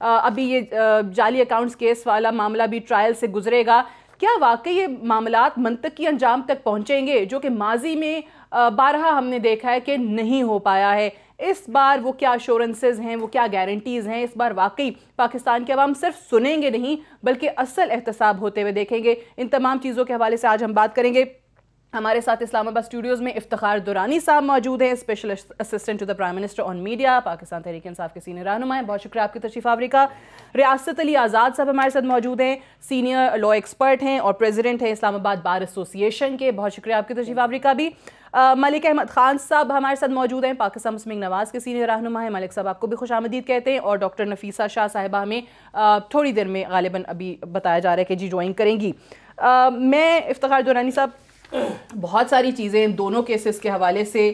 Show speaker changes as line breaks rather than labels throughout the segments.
ابھی یہ جعلی اکاؤنٹس کیس والا معاملہ بھی ٹرائل سے گزرے گا. کیا واقعی یہ معاملات منطقی انجام تک پہنچیں گے جو کہ ماضی میں بارہا ہم نے دیکھا ہے کہ نہیں ہو پایا ہے؟ اس بار وہ کیا ایشورنسز ہیں, وہ کیا گارنٹیز ہیں؟ اس بار واقعی پاکستان کے عوام صرف سنیں گے نہیں بلکہ اصل احتساب ہوتے ہوئے دیکھیں گے؟ ان تمام چیزوں کے حوالے سے آج ہم بات کریں گے. ہمارے ساتھ اسلام آباد اسٹوڈیوز میں افتخار دورانی صاحب موجود ہیں, special assistant to the prime minister on media, Pakistan Tehreek Insaf کے سینئر رہنما ہیں. بہت شکریہ آپ کی تشریف آوری کا. ریاست علی آزاد صاحب ہمارے ساتھ موجود ہیں, سینئر لا ایکسپرٹ ہیں اور پریزیڈنٹ ہیں اسلام آباد بار ایسوسی ایشن کے. بہت شکریہ آپ کی تشریف آوری کا بھی. ملک احمد خان صاحب ہمارے ساتھ موجود ہیں, پاکستان مسلم لیگ نواز کے سینئر رہنما ہیں. ملک صاحب آپ کو بھی خوش آمدید کہتے ہیں. اور ڈاکٹر نفیسہ شاہ صاحبہ ہمیں تھوڑی دیر میں غالباً ابھی بتایا جا رہا ہے کہ جی جوائن کریں گی. میں افتخار دورانی صاحب, بہت ساری چیزیں دونوں کیسز کے حوالے سے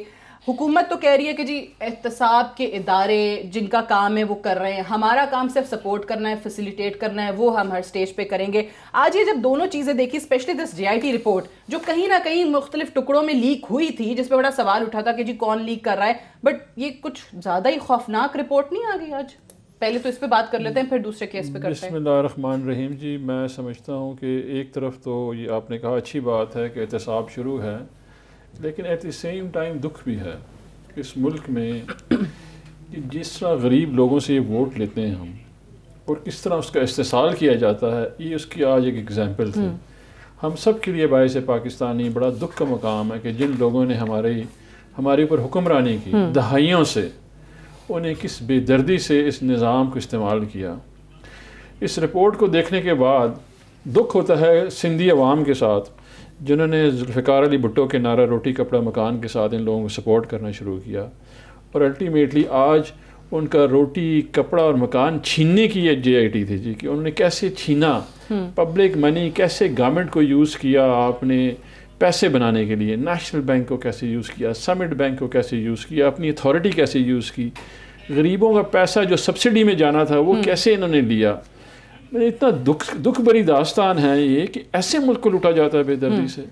حکومت تو کہہ رہی ہے کہ جی احتساب کے ادارے جن کا کام ہے وہ کر رہے ہیں, ہمارا کام صرف سپورٹ کرنا ہے, فیسیلیٹیٹ کرنا ہے, وہ ہم ہر سٹیج پہ کریں گے. آج یہ جب دونوں چیزیں دیکھی, specially this J I T report جو کہیں نہ کہیں مختلف ٹکڑوں میں لیک ہوئی تھی, جس پہ بڑا سوال اٹھا تھا کہ جی کون لیک کر رہا ہے, بٹ یہ کچھ زیادہ ہی خوفناک رپورٹ نہیں آ گئی آج؟ پہلے تو اس پہ بات کر لیتے ہیں, پھر دوسرے کیس پہ کرتے ہیں.
بسم اللہ الرحمن الرحیم. جی میں سمجھتا ہوں کہ ایک طرف تو یہ آپ نے کہا اچھی بات ہے کہ احتساب شروع ہے, لیکن ایٹ دی سیم ٹائم دکھ بھی ہے اس ملک میں کہ جس طرح غریب لوگوں سے یہ ووٹ لیتے ہیں ہم, اور کس طرح اس کا استحصال کیا جاتا ہے, یہ اس کی آج ایک ایگزامپل تھی. ہم سب کے لیے باعث پاکستانی بڑا دکھ کا مقام ہے کہ جن لوگوں نے ہمارے اوپر حکمرانی کی دہائیوں سے, انہیں کس بے دردی سے اس نظام کو استعمال کیا. اس رپورٹ کو دیکھنے کے بعد دکھ ہوتا ہے سندھی عوام کے ساتھ جنہوں نے ذوالفقار علی بھٹو کے نعرہ روٹی کپڑا مکان کے ساتھ ان لوگوں کو سپورٹ کرنا شروع کیا, اور الٹیمیٹلی آج ان کا روٹی کپڑا اور مکان چھیننے کی یہ جے آئی ٹی تھی جی, کہ انہوں نے کیسے چھینا پبلک منی, کیسے گورنمنٹ کو یوز کیا آپ نے پیسے بنانے کے لیے, نیشنل بینک کو کیسے یوز کیا, سمٹ بینک کو کیسے یوز کیا, اپنی اتھارٹی کیسے یوز کی, غریبوں کا پیسہ جو سبسڈی میں جانا تھا وہ کیسے انہوں نے لیا. اتنا دکھ بری داستان ہے یہ کہ ایسے ملک کو لوٹا جاتا ہے بے دردی سے,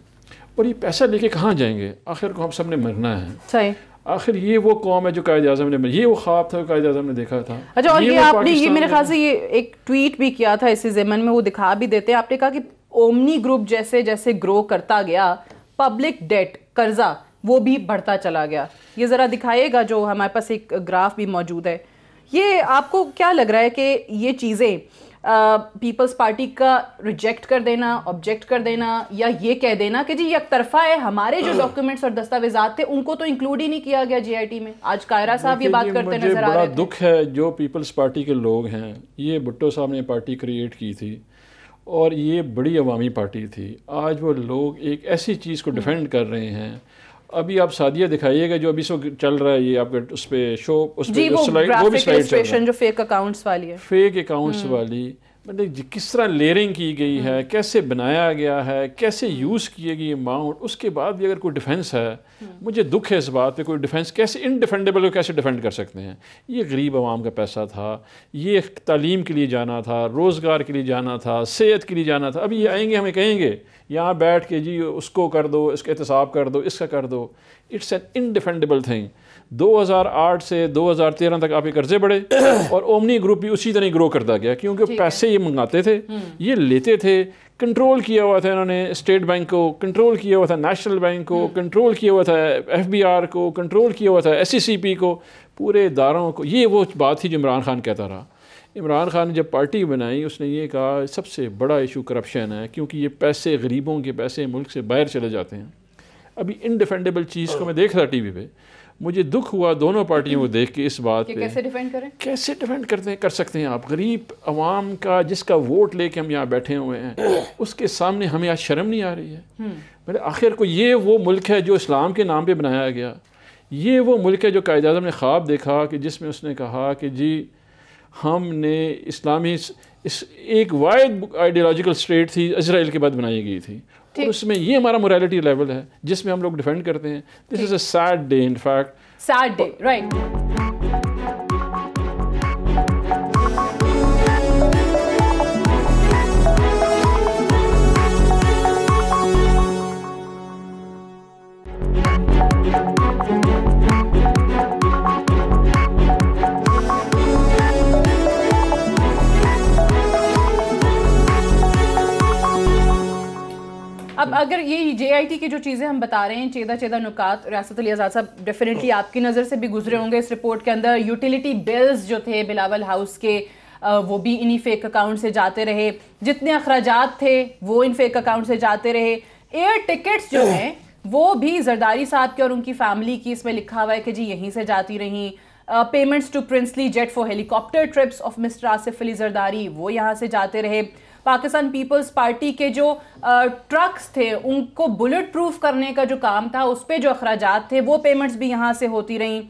اور یہ پیسہ لے کے کہاں جائیں گے؟ آخر کو ہم سب نے مرنا ہے. صحیح. آخر یہ وہ قوم ہے جو قائد اعظم نے, یہ وہ خواب تھا جو قائد اعظم نے دیکھا تھا.
اچھا, اور یہ آپ نے یہ میرے خیال سے یہ ایک ٹویٹ بھی کیا تھا اسی ضمن میں, وہ دکھا بھی دیتے ہیں. آپ نے کہا کہ اومنی گروپ جیسے جیسے گرو کرتا گیا, پبلک ڈیٹ قرضہ وہ بھی بڑھتا چلا گیا. یہ ذرا دکھائیے گا, جو ہمارے پاس ایک گراف بھی موجود ہے. یہ آپ کو کیا لگ رہا ہے کہ یہ چیزیں پیپلز پارٹی کا ریجیکٹ کر دینا, آبجیکٹ کر دینا, یا یہ کہہ دینا کہ جی یک طرفہ ہے, ہمارے جو ڈاکیومنٹس اور دستاویزات تھے ان کو تو انکلوڈ ہی نہیں کیا گیا جے آئی ٹی میں؟ آج قائرہ صاحب یہ بات کرتے نظر آ رہے تھے.
بڑا دکھ ہے جو پیپلز پارٹی کے لوگ ہیں, یہ بھٹو صاحب نے پارٹی کریٹ کی تھی اور یہ بڑی عوامی پارٹی تھی. آج وہ لوگ ایک ایسی چیز کو ڈیفینڈ کر رہے ہیں. ابھی آپ سعدیہ دکھائیے گا جو ابھی سو چل رہا ہے, یہ آپ کا اس پہ شو, اس پہ وہ بھی سلائڈ چل رہا ہے,
جو فیک اکاؤنٹس والی ہے,
فیک اکاؤنٹس والی, مطلب کس طرح لیئرنگ کی گئی ہے, کیسے بنایا گیا ہے, کیسے یوز کیے گئی اماؤنٹ. اس کے بعد بھی اگر کوئی ڈیفینس ہے, مجھے دکھ ہے اس بات پہ, کوئی ڈیفینس کیسے انڈیفینڈیبل کو کیسے ڈیفینڈ کر سکتے ہیں؟ یہ غریب عوام کا پیسہ تھا, یہ تعلیم کے لیے جانا تھا, روزگار کے لیے جانا تھا, صحت کے لیے جانا تھا. ابھی یہ آئیں گے ہمیں کہیں گے یہاں بیٹھ کے جی اس کو کر دو, اس کا احتساب کر دو, اس کا کر دو. It's an indefensible thing. 2008 سے 2013 تک آپ کے قرضے بڑھے اور اومنی گروپ بھی اسی طرح گرو کرتا گیا, کیونکہ پیسے یہ منگاتے تھے, یہ لیتے تھے. کنٹرول کیا ہوا تھا انہوں نے اسٹیٹ بینک کو, کنٹرول کیا ہوا تھا نیشنل بینک کو, کنٹرول کیا ہوا تھا ایف بی آر کو, کنٹرول کیا ہوا تھا ایس سی سی پی کو, پورے اداروں کو. یہ وہ بات تھی جو عمران خان کہتا رہا. عمران خان نے جب پارٹی بنائی اس نے یہ کہا سب سے بڑا ایشو کرپشن ہے, کیونکہ یہ پیسے, غریبوں کے پیسے ملک سے باہر چلے جاتے ہیں. ابھی انڈیفینڈیبل چیز کو میں دیکھ رہا ٹی وی پہ, مجھے دکھ ہوا دونوں پارٹیوں کو دیکھ کے اس بات پہ.
کیسے ڈیفینڈ کریں, کیسے
ڈیفینڈ کر سکتے ہیں آپ غریب عوام کا, جس کا ووٹ لے کے ہم یہاں بیٹھے ہوئے ہیں, اس کے سامنے ہمیں آج شرم نہیں آ رہی ہے؟ میرے آخر کو یہ وہ ملک ہے جو اسلام کے نام پہ بنایا گیا, یہ وہ ملک ہے جو قائد اعظم نے خواب دیکھا کہ جس میں اس نے کہا کہ جی ہم نے اسلامی ایک واحد آئیڈیالوجیکل اسٹیٹ تھی, اسرائیل کے بعد بنائی گئی تھی, اور اس میں یہ ہمارا موریلٹی لیول ہے جس میں ہم لوگ ڈیفینڈ کرتے ہیں. This is a sad day, in fact
sad day, right. اگر یہ JIT کی جو چیزیں ہم بتا رہے ہیں، چیدہ نکات، ریاست علی آزاد صاحب ڈیفینیٹلی آپ کی نظر سے بھی گزرے ہوں گے اس رپورٹ کے اندر. یوٹیلیٹی بلز جو تھے بلاول ہاؤس کے وہ بھی انہی فیک اکاؤنٹ سے جاتے رہے، جتنے اخراجات تھے وہ ان فیک اکاؤنٹ سے جاتے رہے. ایئر ٹکٹس جو ہیں وہ بھی زرداری صاحب کے اور ان کی فیملی کی اس میں لکھا ہوا ہے کہ جی یہیں سے جاتی رہیں. Payments to princely jet for helicopter trips of Mr Asif Ali Zardari وہ یہاں سے جاتے رہے. پاکستان پیپلز پارٹی کے جو ٹرکس تھے ان کو بلٹ پروف کرنے کا جو کام تھا اس پہ جو اخراجات تھے وہ پیمنٹس بھی یہاں سے ہوتی رہیں.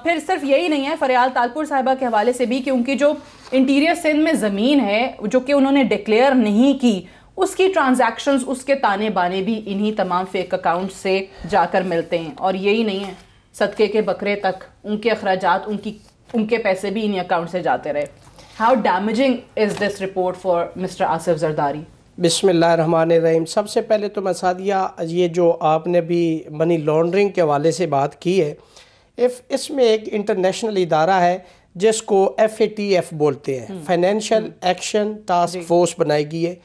پھر صرف یہی نہیں ہے، فریال تالپور صاحبہ کے حوالے سے بھی کہ ان کی جو انٹیریئر سندھ میں زمین ہے جو کہ انہوں نے ڈکلیئر نہیں کی، اس کی ٹرانزیکشنز، اس کے تانے بانے بھی انہی تمام فیک اکاؤنٹ سے جا کر ملتے ہیں. اور یہی نہیں ہے، صدقے کے بکرے تک ان کے اخراجات، ان کے پیسے بھی انہی اکاؤنٹ سے جاتے رہے. How damaging is this report for Mr. Asif Zardari?
بسم اللہ الرحمن الرحیم. سب سے پہلے تو میں سعدیہ، یہ جو آپ نے بھی منی لانڈرنگ کے حوالے سے بات کی ہے، اس میں ایک انٹرنیشنل ادارہ ہے جس کو FATF بولتے ہیں، فائنینشیل ایکشن ٹاسک فورس بنائی گئی ہے.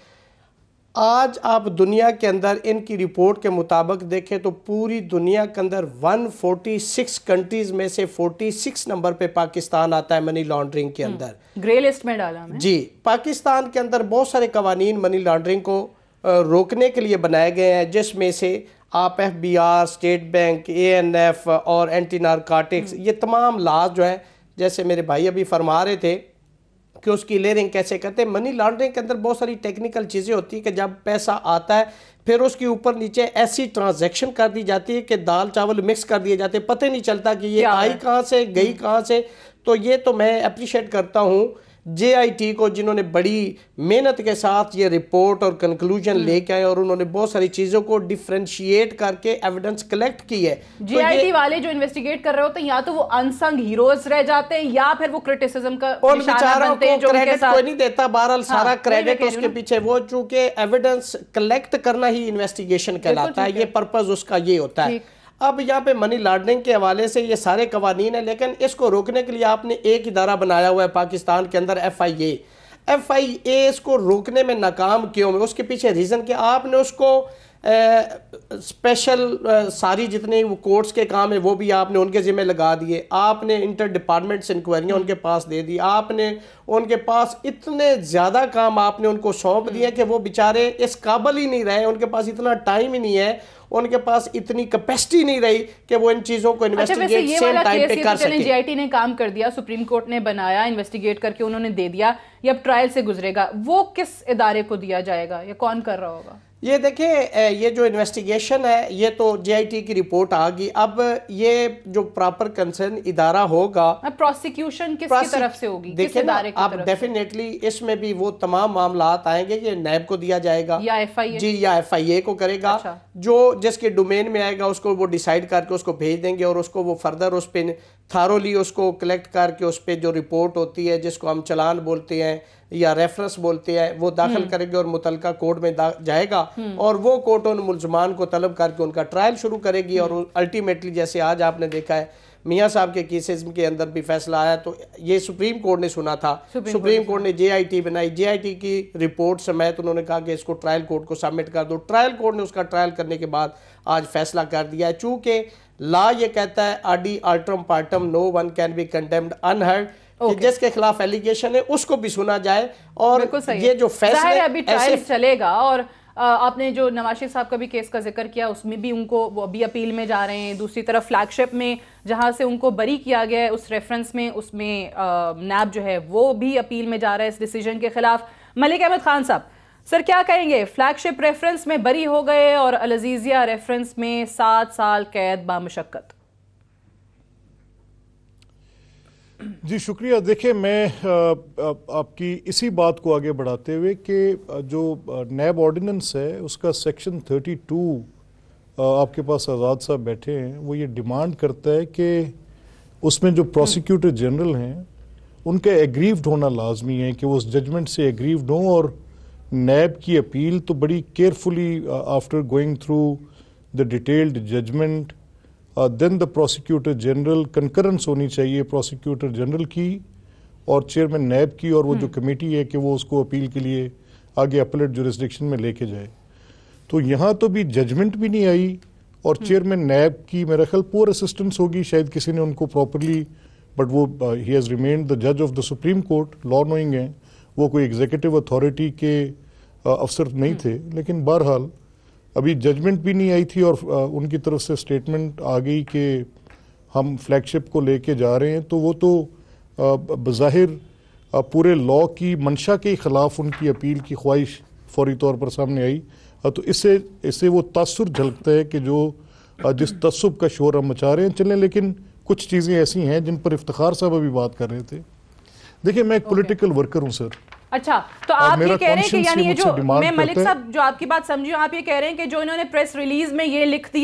آج آپ دنیا کے اندر ان کی رپورٹ کے مطابق دیکھیں تو پوری دنیا کے اندر 146 کنٹریز میں سے 46 نمبر پہ پاکستان آتا ہے منی لانڈرنگ کے اندر.
گرے لسٹ میں ڈالا ہمیں.
جی، پاکستان کے اندر بہت سارے قوانین منی لانڈرنگ کو روکنے کے لیے بنائے گئے ہیں، جس میں سے آپ FBR، اسٹیٹ بینک، ANF اور اینٹی نارکاٹکس، یہ تمام لاز جو ہیں، جیسے میرے بھائی ابھی فرما رہے تھے کہ اس کی لیئرنگ کیسے کرتے ہیں. منی لانڈرنگ کے اندر بہت ساری ٹیکنیکل چیزیں ہوتی ہیں کہ جب پیسہ آتا ہے پھر اس کے اوپر نیچے ایسی ٹرانزیکشن کر دی جاتی ہے کہ دال چاول مکس کر دیے جاتے ہیں، پتہ نہیں چلتا کہ یہ آئی کہاں سے گئی کہاں سے. تو یہ تو میں اپریشیٹ کرتا ہوں JIT کو، جنہوں نے بڑی محنت کے ساتھ یہ رپورٹ اور کنکلوژن لے کے آئے اور انہوں نے بہت ساری چیزوں کو ڈیفرینشیٹ کر کے ایویڈنس کلیکٹ کی ہے.
JIT والے جو انویسٹیگیٹ کر رہے ہوتے ہیں یا تو وہ انسنگ ہیروز رہ جاتے ہیں یا پھر وہ کرٹیسزم کا نشانہ بنتے ہیں جو ان کے ساتھ
کوئی نہیں دیتا. بہرحال سارا کریڈٹ اس کے پیچھے، وہ چونکہ ایویڈنس کلیکٹ کرنا ہی انویسٹیگیشن کہلاتا ہے، یہ پرپز اس کا یہ ہوتا ہے. اب یہاں پہ منی لانڈرنگ کے حوالے سے یہ سارے قوانین ہیں، لیکن اس کو روکنے کے لیے آپ نے ایک ادارہ بنایا ہوا ہے پاکستان کے اندر، FIA. اس کو روکنے میں ناکام کیوں ہے؟ اس کے پیچھے ریزن کہ آپ نے اس کو اسپیشل ساری جتنے وہ کورٹس کے کام ہیں وہ بھی آپ نے ان کے ذمہ لگا دیے. آپ نے انٹر ڈپارٹمنٹس انکوائریاں ان کے پاس دے دی. آپ نے ان کے پاس اتنے زیادہ کام آپ نے ان کو سونپ دیے کہ وہ بیچارے اس قابل ہی نہیں رہے، ان کے پاس اتنا ٹائم ہی نہیں ہے، ان کے پاس اتنی کیپیسٹی نہیں رہی کہ وہ ان چیزوں کو انویسٹیگیٹ سیم ٹائم پہ کر سکیں.
JIT نے کام کر دیا، سپریم کورٹ نے بنایا، انویسٹیگیٹ کر کے انہوں نے دے دیا، یہ اب ٹرائل سے گزرے گا. وہ کس ادارے کو دیا جائے گا یا کون کر رہا ہوگا؟
یہ دیکھیں، یہ جو انویسٹیگیشن ہے یہ تو JIT کی رپورٹ آ گئی. اب یہ جو پراپر کنسرن ادارہ ہوگا،
پروسیکیوشن کس کی طرف سے ہوگی، کس ادارے کی طرف سے؟
اب ڈیفینیٹلی اس میں بھی وہ تمام معاملات آئیں گے، یہ نیب کو دیا جائے گا
یا FIA؟
جی، یا FIA کو کرے گا. جو جس کے ڈومین میں آئے گا اس کو وہ ڈیسائیڈ کر کے اس کو بھیج دیں گے اور اس کو وہ فردر اس پہ تھارولی اس کو کلیکٹ کر کے اس پہ جو رپورٹ ہوتی ہے جس کو ہم چلان بولتے ہیں یا ریفرنس بولتے ہیں وہ داخل کریں گے اور متعلقہ کورٹ میں جائے گا اور وہ کورٹ ان ملزمان کو طلب کر کے ان کا ٹرائل شروع کرے گی. اور الٹیمیٹلی جیسے آج آپ نے دیکھا ہے میاں صاحب کے کیسز کے اندر بھی فیصلہ آیا تو یہ سپریم کورٹ نے سنا تھا. سپریم کورٹ نے JIT بنائی، JIT کی رپورٹ سمیت انہوں نے کہا کہ اس کو ٹرائل کورٹ کو سبمٹ کر دو. ٹرائل کورٹ نے اس کا ٹرائل کرنے کے بعد آج فیصلہ کر دیا ہے. چونکہ لا یہ کہتا ہے audi alteram partem no one can be condemned unheard, کہ جس کے خلاف ایلیگیشن ہے اس کو بھی سنا جائے. اور یہ جو فیصلے
ابھی ٹرائل چلے گا. اور آپ نے جو نواز شریف صاحب کا بھی کیس کا ذکر کیا اس میں بھی ان کو وہ ابھی اپیل میں جا رہے ہیں. دوسری طرف فلیگ شپ میں جہاں سے ان کو بری کیا گیا ہے اس ریفرنس میں، اس میں نیب جو ہے وہ بھی اپیل میں جا رہا ہے اس ڈیسیجن کے خلاف. ملک احمد خان صاحب، سر کیا کہیں گے؟ فلیگ شپ ریفرنس میں بری ہو گئے اور العزیزیہ ریفرنس میں 7 سال قید بامشقت.
جی شکریہ. دیکھیں میں آپ کی اسی بات کو آگے بڑھاتے ہوئے کہ جو نیب آرڈیننس ہے اس کا سیکشن 32 آپ کے پاس آزاد صاحب بیٹھے ہیں، وہ یہ ڈیمانڈ کرتا ہے کہ اس میں جو پروسیکیوٹر جنرل ہیں ان کا ایگریوڈ ہونا لازمی ہے، کہ وہ اس ججمنٹ سے ایگریوڈ ہوں. اور نیب کی اپیل تو بڑی carefully after going through the detailed judgment then the prosecutor general, concurrence ہونی چاہیے پروسیکیوٹر جنرل کی اور چیئرمین نیب کی اور وہ جو کمیٹی ہے کہ وہ اس کو اپیل کے لیے آگے اپلیٹ جورسڈکشن میں لے کے جائے. تو یہاں تو بھی ججمنٹ بھی نہیں آئی اور چیئرمین نیب کی میرا خیال پور اسسٹنس ہوگی, شاید کسی نے ان کو پراپرلی, بٹ وہ ہی ہیز ریمینڈ دا جج of the supreme court, law knowing ہیں, وہ کوئی ایگزیکٹو اتھارٹی کے افسر نہیں تھے. لیکن بہرحال ابھی ججمنٹ بھی نہیں آئی تھی اور ان کی طرف سے اسٹیٹمنٹ آ گئی کہ ہم فلیگ شپ کو لے کے جا رہے ہیں, تو وہ تو بظاہر پورے لا کی منشا کے خلاف ان کی اپیل کی خواہش فوری طور پر سامنے آئی. تو اس سے وہ تاثر جھلکتا ہے کہ جو جس تعصب کا شور ہم مچا رہے ہیں چلیں. لیکن کچھ چیزیں ایسی ہیں جن پر افتخار صاحب ابھی بات کر رہے تھے. دیکھیں میں ایک پولیٹیکل ورکر ہوں سر.
اچھا, تو آپ یہ کہہ رہے ہیں کہ یعنی یہ جو میں ملک صاحب جو آپ کی بات سمجھی ہوں, آپ یہ کہہ رہے ہیں کہ جو انہوں نے پریس ریلیز میں یہ لکھ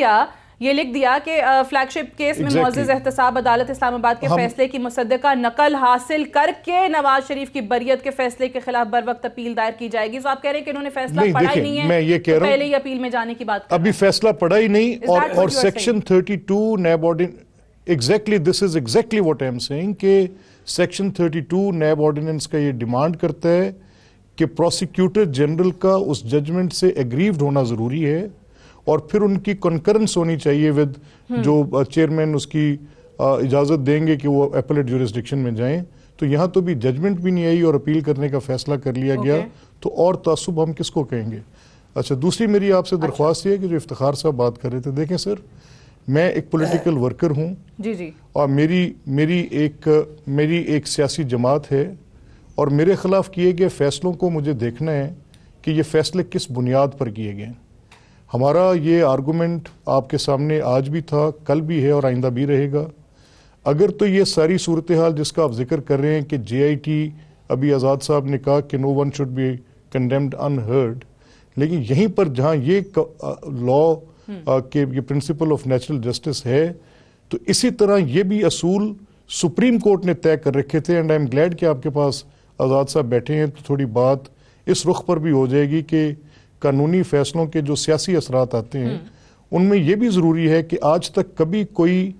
دیا کہ فلیگ شپ کیس میں معزز احتساب عدالت اسلام آباد کے فیصلے کی مصدقہ نقل حاصل کر کے نواز شریف کی بریت کے فیصلے کے خلاف بر وقت اپیل دائر کی جائے گی. تو آپ کہہ رہے ہیں کہ انہوں نے فیصلہ پڑھا ہی نہیں ہے,
میں یہ کہہ رہا ہوں
پہلے ہی اپیل میں جانے کی بات.
ابھی فیصلہ پڑھا ہی نہیں, اور section 32 NAB ordinance, exactly this is exactly what I am saying, کہ سیکشن 32 نیب آرڈیننس کا یہ ڈیمانڈ کرتا ہے کہ پروسیکیوٹر جنرل کا اس ججمنٹ سے ایگریوڈ ہونا ضروری ہے اور پھر ان کی کنکرنس ہونی چاہیے ود جو چیئرمین اس کی اجازت دیں گے کہ وہ اپیلیٹ جورسڈکشن میں جائیں. تو یہاں تو بھی ججمنٹ بھی نہیں آئی اور اپیل کرنے کا فیصلہ کر لیا گیا, تو اور تعصب ہم کس کو کہیں گے. اچھا, دوسری میری آپ سے درخواست یہ ہے کہ جو افتخار صاحب بات کر رہے تھے, دیکھیں سر میں ایک پولیٹیکل ورکر ہوں جی اور میری ایک سیاسی جماعت ہے اور میرے خلاف کیے گئے فیصلوں کو مجھے دیکھنا ہے کہ یہ فیصلے کس بنیاد پر کیے گئے ہیں. ہمارا یہ آرگومنٹ آپ کے سامنے آج بھی تھا, کل بھی ہے اور آئندہ بھی رہے گا. اگر تو یہ ساری صورتحال جس کا آپ ذکر کر رہے ہیں کہ جے آئی ٹی, ابھی آزاد صاحب نے کہا کہ no one should be condemned unheard, لیکن یہیں پر جہاں یہ لا کہ یہ پرنسپل آف نیچرل جسٹس ہے, تو اسی طرح یہ بھی اصول سپریم کورٹ نے طے کر رکھے تھے. اینڈ آئی ایم گلیڈ کہ آپ کے پاس آزاد صاحب بیٹھے ہیں, تو تھوڑی بات اس رخ پر بھی ہو جائے گی کہ قانونی فیصلوں کے جو سیاسی اثرات آتے ہیں ان میں یہ بھی ضروری ہے کہ آج تک کبھی کوئی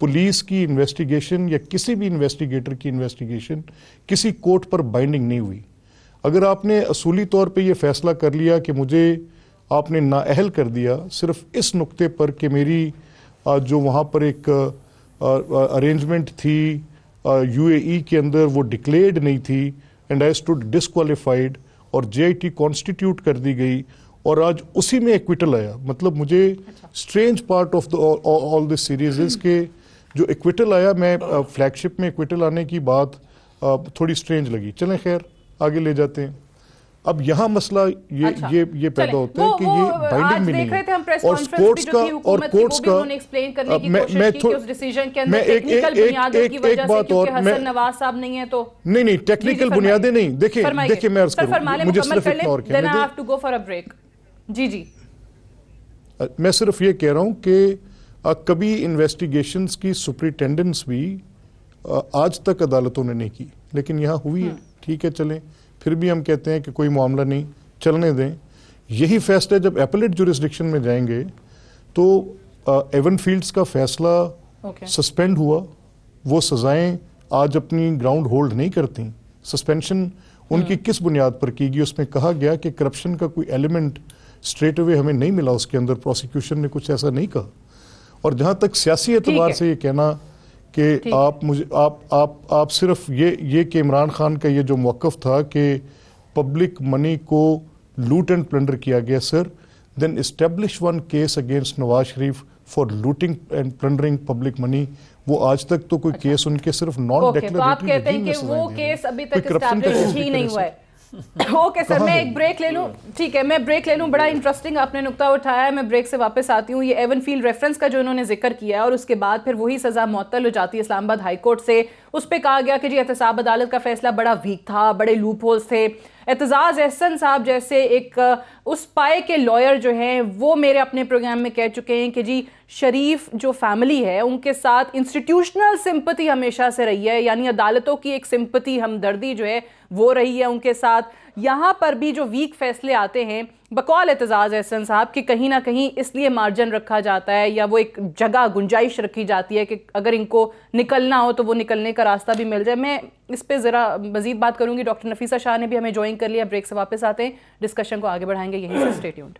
پولیس کی انویسٹیگیشن یا کسی بھی انویسٹیگیٹر کی انویسٹیگیشن کسی کورٹ پر بائنڈنگ نہیں ہوئی. اگر آپ نے اصولی طور پہ یہ فیصلہ کر لیا کہ مجھے آپ نے نااہل کر دیا صرف اس نقطے پر کہ میری جو وہاں پر ایک ارینجمنٹ تھی یو اے ای کے اندر وہ ڈکلیئرڈ نہیں تھی, اینڈ آئی اسٹوڈ ڈسکوالیفائڈ, اور جے آئی ٹی کانسٹیٹیوٹ کر دی گئی اور آج اسی میں ایکویٹل آیا. مطلب مجھے strange part of all this series is کہ جو ایکویٹل آیا, میں فلیگ شپ میں ایکویٹل آنے کی بات تھوڑی اسٹرینج لگی. چلیں خیر آگے لے جاتے ہیں. اب یہاں مسئلہ یہ پیدا ہوتا ہے کہ یہ بائنڈنگ بھی نہیں ہے, اور سپورٹس کا اور کورٹس کا. میں ایک بات اور, نہیں ٹیکنیکل بنیادیں نہیں, دیکھیں میں عرض کروں, مجھے صرف اتنا اور کہنے دیں. میں صرف یہ کہہ رہا ہوں کہ کبھی انویسٹیگیشنز کی سپرنٹینڈنس بھی آج تک عدالتوں نے نہیں کی, لیکن یہاں ہوئی ہے. ٹھیک ہے چلیں, پھر بھی ہم کہتے ہیں کہ کوئی معاملہ نہیں, چلنے دیں. یہی فیصلے جب اپیلیٹ جورسڈکشن میں جائیں گے تو ایون فیلڈز کا فیصلہ سسپینڈ ہوا, وہ سزائیں آج اپنی گراؤنڈ ہولڈ نہیں کرتی. سسپینشن ان کی کس بنیاد پر کی گئی؟ اس میں کہا گیا کہ کرپشن کا کوئی ایلیمنٹ اسٹریٹ اوے ہمیں نہیں ملا اس کے اندر, پروسیکیوشن نے کچھ ایسا نہیں کہا. اور جہاں تک سیاسی اعتبار سے یہ کہنا کہ آپ صرف یہ کہ عمران خان کا یہ جو موقف تھا کہ پبلک منی کو لوٹ اینڈ پلنڈر کیا گیا, sir then establish one case against Nawaz Sharif for looting and plundering public money. وہ آج تک تو کوئی کیس ان کے صرف نان ڈیکلیریٹری
رجیم میں سزائیں دے رہے ہیں, کوئی کرپشن کا کیس ہی نہیں ہوا ہے. اوکے سر, میں ایک بریک لے لوں. ٹھیک ہے, میں بریک لے لوں. بڑا انٹرسٹنگ آپ نے نقطہ اٹھایا ہے, میں بریک سے واپس آتی ہوں. یہ ایون فیلڈ ریفرنس کا جو انہوں نے ذکر کیا ہے اور اس کے بعد پھر وہی سزا معطل ہو جاتی ہے اسلام آباد ہائی کورٹ سے. اس پہ کہا گیا کہ جی احتساب عدالت کا فیصلہ بڑا ویک تھا, بڑے لوپ ہولز تھے. اعتزاز احسن صاحب جیسے ایک اس پائے کے لائر جو ہیں وہ میرے اپنے پروگرام میں کہہ چکے ہیں کہ جی شریف جو فیملی ہے ان کے ساتھ انسٹیٹیوشنل سمپتی ہمیشہ سے رہی ہے, یعنی عدالتوں کی ایک سمپتی ہمدردی جو ہے وہ رہی ہے ان کے ساتھ. یہاں پر بھی جو ویک فیصلے آتے ہیں بقول اعتزاز احسن صاحب کہ کہیں نہ کہیں اس لیے مارجن رکھا جاتا ہے یا وہ ایک جگہ گنجائش رکھی جاتی ہے کہ اگر ان کو نکلنا ہو تو وہ نکلنے کا راستہ بھی مل جائے. میں اس پہ ذرا مزید بات کروں گی. ڈاکٹر نفیسہ شاہ نے بھی ہمیں جوائن کر لیا. بریک سے واپس آتے ہیں, ڈسکشن کو آگے بڑھائیں گے. یہیں سے اسٹے ٹیونڈ.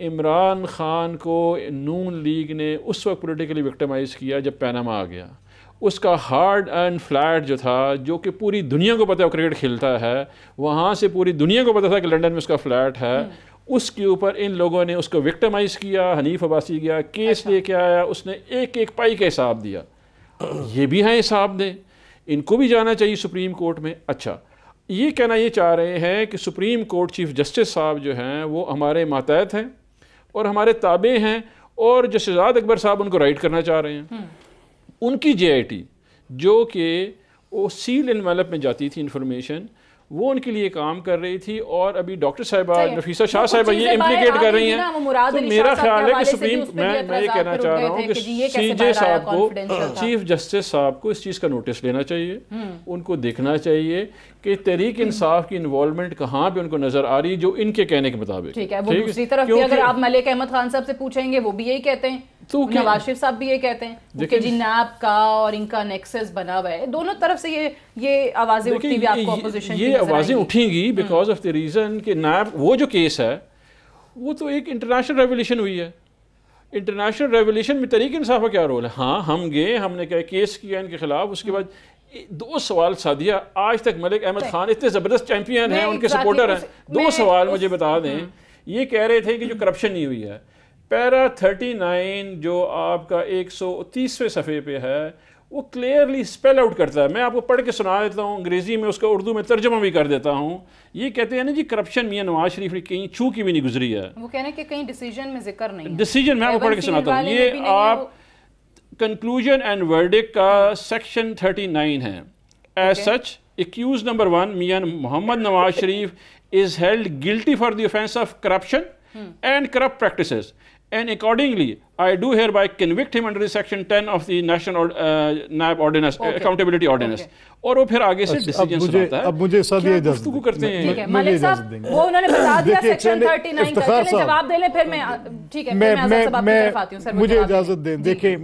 عمران خان کو نون لیگ نے اس وقت پولیٹیکلی وکٹمائز کیا جب پیناما آ گیا. اس کا ہارڈ اینڈ فلیٹ جو تھا، جو کہ پوری دنیا کو پتہ ہے وہ کرکٹ کھیلتا ہے، وہاں سے پوری دنیا کو پتہ تھا کہ لنڈن میں اس کا فلیٹ ہے، اس کے اوپر ان لوگوں نے اس کو وکٹمائز کیا. حنیف عباسی گیا، کیس لے کے آیا، اس نے ایک ایک پائی کا حساب دیا. یہ بھی ہیں حساب دیں، ان کو بھی جانا چاہیے سپریم کورٹ میں. اچھا، یہ کہنا یہ چاہ رہے ہیں کہ سپریم کورٹ چیف جسٹس صاحب جو ہیں وہ ہمارے ماتحت ہیں اور ہمارے تابع ہیں، اور جو شہزاد اکبر صاحب ان کو رائٹ کرنا چاہ رہے ہیں. ان کی جے آئی ٹی جو کہ وہ سیل انویلپ میں جاتی تھی انفارمیشن، وہ ان کے لیے کام کر رہی تھی، اور ابھی ڈاکٹر صاحبہ نفیسہ شاہ صاحبہ یہ امپلیکیٹ کر رہی ہیں. تو میرا خیال ہے کہ سپریم میں یہ کہنا چاہ رہا ہوں کہ سی جے صاحب کو، چیف جسٹس صاحب کو اس چیز کا نوٹس لینا چاہیے. ان کو دیکھنا چاہیے کہ تحریک انصاف کی انوالومنٹ کہاں پہ ان کو نظر آ رہی جو ان کے کہنے کے مطابق.
ٹھیک ہے، وہ دوسری طرف بھی اگر آپ ملک احمد خان صاحب سے پوچھیں گے وہ بھی یہی کہتے ہیں، نواز شریف صاحب بھی یہ کہتے ہیں کہ جی نیب کا اور ان کا نیکسس بنا ہوا ہے. دونوں طرف سے یہ آوازیں اٹھتی ہوئی آپ کو اپوزیشن کی
یہ آوازیں اٹھیں گی بیکاز آف دی ریزن کہ نیب وہ جو کیس ہے وہ تو ایک انٹرنیشنل ریولیوشن ہوئی ہے. انٹرنیشنل ریولیوشن میں تحریک انصاف کا کیا رول ہے؟ ہاں ہم گئے، ہم نے کیا کیس کیا ان کے خلاف، اس کے بعد 2 سوال سادیہ. آج تک ملک احمد خان اتنے زبردست چیمپئن ہیں، ان کے سپورٹر ہیں. 2 سوال مجھے بتا دیں. یہ کہہ رہے تھے کہ جو کرپشن نہیں ہوئی ہے، پیرا 39 جو آپ کا 130ویں صفحے پہ ہے وہ کلیئرلی اسپیل آؤٹ کرتا ہے. میں آپ کو پڑھ کے سنا دیتا ہوں انگریزی میں، اس کا اردو میں ترجمہ بھی کر دیتا ہوں. یہ کہتے ہیں نا جی کرپشن میاں نواز شریف نے کہیں چھو کی بھی نہیں گزری ہے.
وہ کہنے کہ کہیں ڈیسیجن میں ذکر نہیں ہے.
ڈیسیجن میں آپ کو پڑھ کے سناتا ہوں. یہ آپ کنکلوژن اینڈ ورڈکٹ کا سیکشن 39 ہے. ایز سچ accused number 1 میاں محمد Nawaz Sharif is held guilty for the offense of corruption and corrupt practices, and accordingly I do hereby convict him under the section 10 of the National NAB Ordinance, Accountability Ordinance. اور وہ پھر آگے سے decision سناتا ہے.
اب مجھے ساتھ یہ
گفتگو کرتے ہیں.
ملک صاحب وہ انہوں نے بتا دیا سیکشن 39 کا، چلیں جواب دے لیں پھر میں. ٹھیک ہے، میں آزاد صاحب کی طرف آتی ہوں. سر
مجھے اجازت دیں. دیکھیں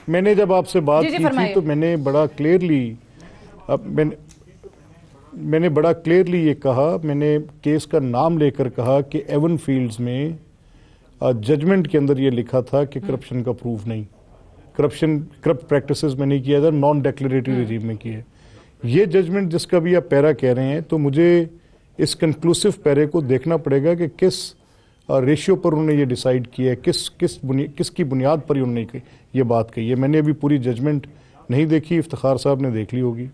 میں نے جب آپ سے بات کی تھی تو میں نے بڑا کلیئرلی میں نے بڑا کلیئرلی یہ کہا، میں نے کیس کا نام لے کر کہا کہ ایون فیلڈز میں ججمنٹ کے اندر یہ لکھا تھا کہ کرپشن کا پروف نہیں، کرپٹ پریکٹسز میں نہیں کیا تھا، نان ڈیکلریٹری رجیم میں کیا ہے. یہ ججمنٹ جس کا بھی آپ پیرا کہہ رہے ہیں، تو مجھے اس کنکلوسیو پیرے کو دیکھنا پڑے گا کہ کس ریشیو پر انہوں نے یہ ڈیسائیڈ کیا ہے، کس کی بنیاد پر انہوں نے یہ بات کہی ہے. میں نے ابھی پوری ججمنٹ نہیں دیکھی، افتخار صاحب نے دیکھ لی ہوگی.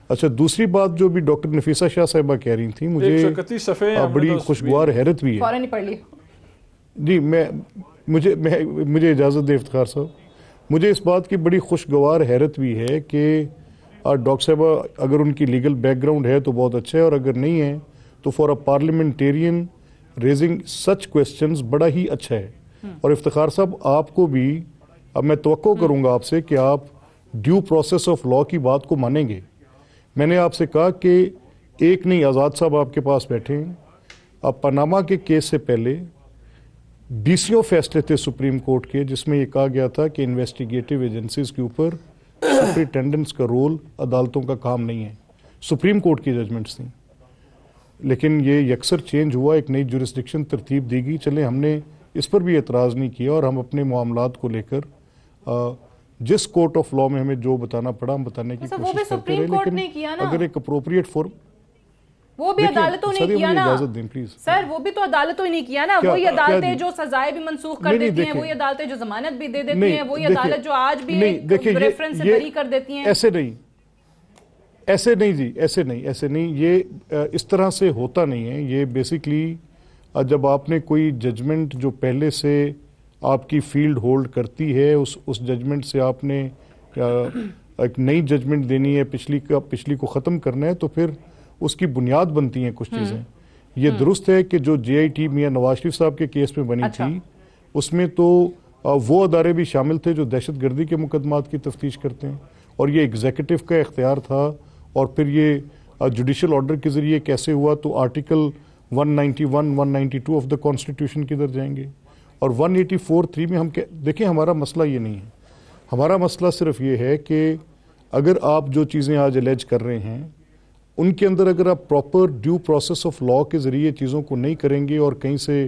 اچھا، دوسری بات جو بھی ڈاکٹر نفیسہ شاہ صاحبہ کہہ رہی تھیں، مجھے بڑی خوشگوار حیرت بھی ہے.
فوراً ہی پڑھ لی.
جی مجھے اجازت دے افتخار صاحب. مجھے اس بات کی بڑی خوشگوار حیرت بھی ہے کہ ڈاکٹر صاحبہ اگر ان کی لیگل بیک گراؤنڈ ہے تو بہت اچھا ہے، اور اگر نہیں ہے تو for a parliamentarian raising such questions بڑا ہی اچھا ہے. اور افتخار صاحب آپ کو بھی اب میں توقع کروں گا آپ سے کہ آپ ڈیو پروسیس آف لا کی بات کو مانیں گے. میں نے آپ سے کہا کہ ایک نہیں، آزاد صاحب آپ کے پاس بیٹھے ہیں، اب پاناما کے کیس سے پہلے 20 فیصلے تھے سپریم کورٹ کے جس میں یہ کہا گیا تھا کہ انویسٹیگیٹو ایجنسیز کے اوپر سپرنٹینڈنٹس کا رول عدالتوں کا کام نہیں ہے. سپریم کورٹ کی ججمنٹس تھیں، لیکن یہ یکسر چینج ہوا، ایک نئی جورسڈکشن ترتیب دی گئی. چلیں، ہم نے اس پر بھی اعتراض نہیں کیا، اور ہم اپنے معاملات کو لے کر جس کورٹ آف لا میں ہمیں جو بتانا پڑا ہم بتانے کی کوشش کرتے رہے. لیکن اگر ایک اپروپریٹ فورم،
وہ بھی عدالتوں نے کیا نا سر، وہ بھی تو عدالتوں ہی نہیں کیا نا. وہی عدالتیں جو سزائیں بھی منسوخ کر دیتی ہیں، وہی عدالتیں جو ضمانت بھی دے دیتی ہیں، وہی عدالت جو آج بھی ریفرنس سے بری کر دیتی ہیں.
ایسے نہیں جی، ایسے نہیں. یہ اس طرح سے ہوتا نہیں ہے. یہ بیسیکلی جب آپ نے کوئی ججمنٹ جو پہلے سے آپ کی فیلڈ ہولڈ کرتی ہے، اس ججمنٹ سے آپ نے ایک نئی ججمنٹ دینی ہے، پچھلی کو ختم کرنا ہے، تو پھر اس کی بنیاد بنتی ہیں کچھ چیزیں. یہ درست ہے کہ جو جے آئی ٹی میاں نواز شریف صاحب کے کیس میں بنی تھی، اس میں تو وہ ادارے بھی شامل تھے جو دہشت گردی کے مقدمات کی تفتیش کرتے ہیں، اور یہ ایگزیکٹو کا اختیار تھا. اور پھر یہ جوڈیشل آرڈر کے ذریعے کیسے ہوا، تو آرٹیکل 191 192 آف دا کانسٹیٹیوشن کدھر جائیں گے، اور 184(3) میں ہم دیکھیں ہمارا مسئلہ یہ نہیں ہے. ہمارا مسئلہ صرف یہ ہے کہ اگر آپ جو چیزیں آج الیج کر رہے ہیں ان کے اندر اگر آپ proper due process of law کے ذریعے چیزوں کو نہیں کریں گے اور کہیں سے